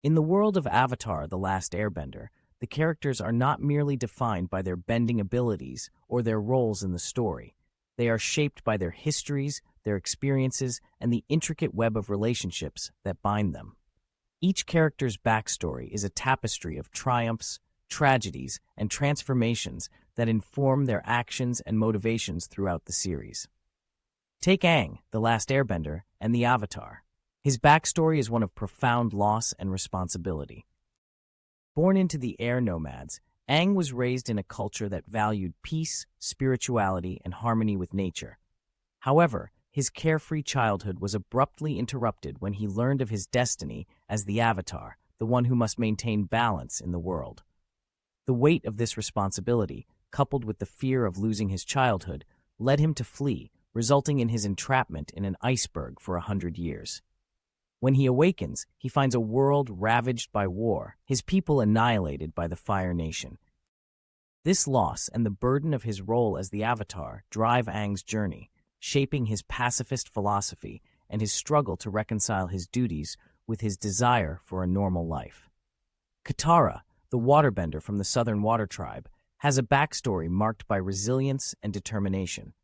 In the world of Avatar: The Last Airbender, the characters are not merely defined by their bending abilities or their roles in the story. They are shaped by their histories, their experiences, and the intricate web of relationships that bind them. Each character's backstory is a tapestry of triumphs, tragedies, and transformations that inform their actions and motivations throughout the series. Take Aang, the Last Airbender, and the Avatar. His backstory is one of profound loss and responsibility. Born into the air nomads, Aang was raised in a culture that valued peace, spirituality, and harmony with nature. However, his carefree childhood was abruptly interrupted when he learned of his destiny as the Avatar, the one who must maintain balance in the world. The weight of this responsibility, coupled with the fear of losing his childhood, led him to flee, resulting in his entrapment in an iceberg for 100 years. When he awakens, he finds a world ravaged by war, his people annihilated by the Fire Nation. This loss and the burden of his role as the Avatar drive Aang's journey, shaping his pacifist philosophy and his struggle to reconcile his duties with his desire for a normal life. Katara, the waterbender from the Southern Water Tribe, has a backstory marked by resilience and determination.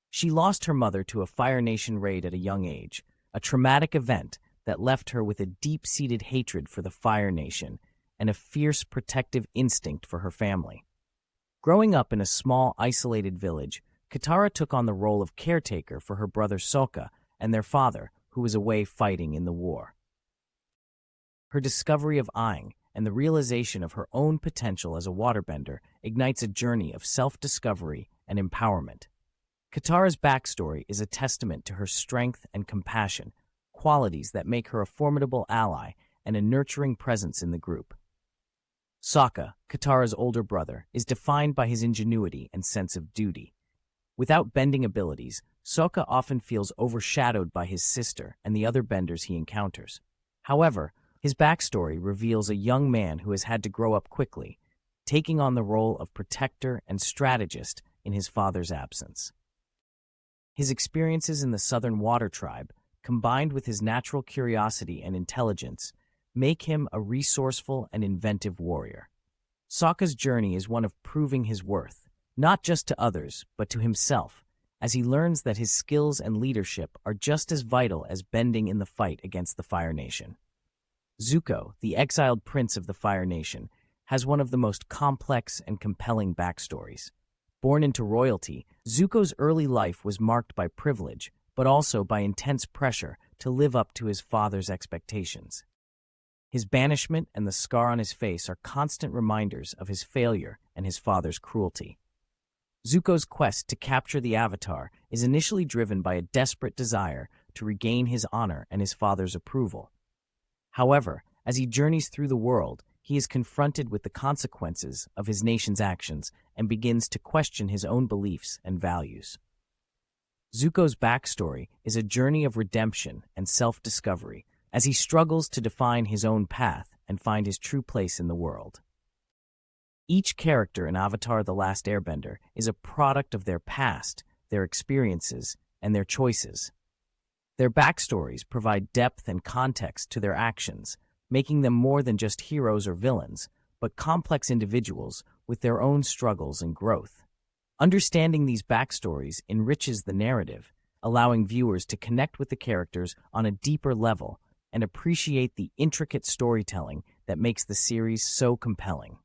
She lost her mother to a Fire Nation raid at a young age, a traumatic event that left her with a deep-seated hatred for the Fire Nation and a fierce protective instinct for her family. Growing up in a small, isolated village, Katara took on the role of caretaker for her brother Sokka and their father, who was away fighting in the war. Her discovery of Aang and the realization of her own potential as a waterbender ignites a journey of self-discovery and empowerment. Katara's backstory is a testament to her strength and compassion, qualities that make her a formidable ally and a nurturing presence in the group. Sokka, Katara's older brother, is defined by his ingenuity and sense of duty. Without bending abilities, Sokka often feels overshadowed by his sister and the other benders he encounters. However, his backstory reveals a young man who has had to grow up quickly, taking on the role of protector and strategist in his father's absence. His experiences in the Southern Water Tribe, combined with his natural curiosity and intelligence, make him a resourceful and inventive warrior. Sokka's journey is one of proving his worth, not just to others, but to himself, as he learns that his skills and leadership are just as vital as bending in the fight against the Fire Nation. Zuko, the exiled prince of the Fire Nation, has one of the most complex and compelling backstories. Born into royalty, Zuko's early life was marked by privilege, but also by intense pressure to live up to his father's expectations. His banishment and the scar on his face are constant reminders of his failure and his father's cruelty. Zuko's quest to capture the Avatar is initially driven by a desperate desire to regain his honor and his father's approval. However, as he journeys through the world, he is confronted with the consequences of his nation's actions and begins to question his own beliefs and values. Zuko's backstory is a journey of redemption and self-discovery as he struggles to define his own path and find his true place in the world. Each character in Avatar: The Last Airbender is a product of their past, their experiences, and their choices. Their backstories provide depth and context to their actions, making them more than just heroes or villains, but complex individuals with their own struggles and growth. Understanding these backstories enriches the narrative, allowing viewers to connect with the characters on a deeper level and appreciate the intricate storytelling that makes the series so compelling.